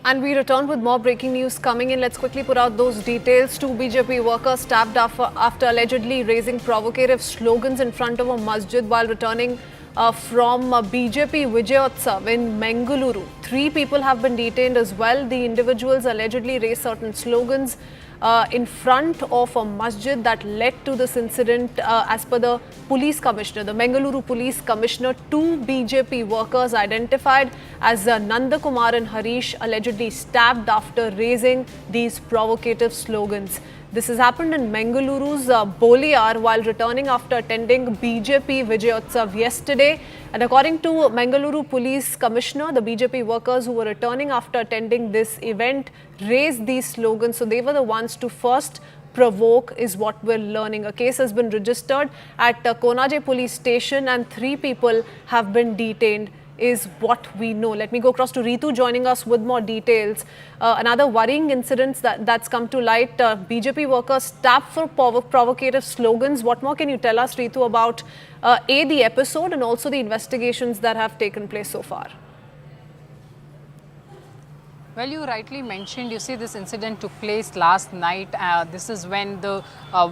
And we return with more breaking news coming in. Let's quickly put out those details. Two BJP workers stabbed after allegedly raising provocative slogans in front of a masjid while returning from BJP Vijayotsav in Mangaluru. 3 people have been detained as well. The individuals allegedly raised certain slogans in front of a masjid that led to this incident. As per the police commissioner, the Mangaluru police commissioner, 2 BJP workers identified as Nanda Kumar and Harish allegedly stabbed after raising these provocative slogans. This has happened in Mangaluru's Boliyar while returning after attending BJP Vijayotsav yesterday. And according to Mangaluru Police Commissioner, the BJP workers who were returning after attending this event raised these slogans. So they were the ones to first provoke, is what we're learning. A case has been registered at Konaje police station and 3 people have been detained, is what we know. Let me go across to Ritu joining us with more details. Another worrying incident that's come to light. BJP workers stabbed for provocative slogans. What more can you tell us, Ritu, about the episode and also the investigations that have taken place so far? Well, you rightly mentioned, you see, this incident took place last night. This is when the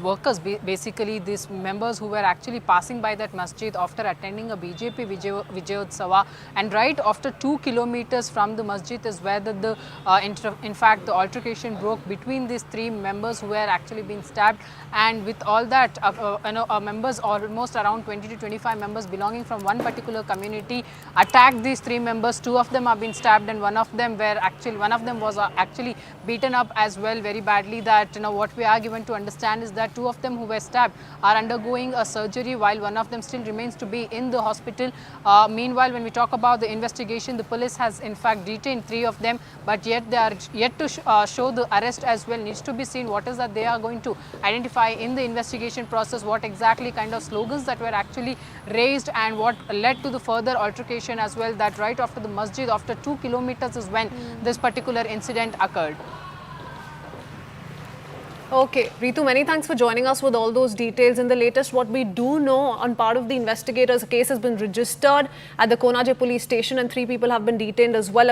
workers, basically these members who were actually passing by that masjid after attending a BJP Vijayotsava, and right after 2 kilometers from the masjid is where in fact the altercation broke between these 3 members who were actually being stabbed. And with all that, members, almost around 20 to 25 members belonging from one particular community, attacked these 3 members. 2 of them have been stabbed and one of them was actually beaten up as well very badly. That what we are given to understand is that 2 of them who were stabbed are undergoing a surgery while one of them still remains to be in the hospital. Meanwhile, when we talk about the investigation, the police has in fact detained 3 of them, but yet they are yet to show the arrest as well. Needs to be seen what is that they are going to identify in the investigation process, what exactly kind of slogans that were actually raised and what led to the further altercation as well. That right after the masjid, after 2 kilometers is when this particular incident occurred. Okay, Ritu, many thanks for joining us with all those details. In the latest, what we do know on part of the investigators, a case has been registered at the Konaje police station and 3 people have been detained as well.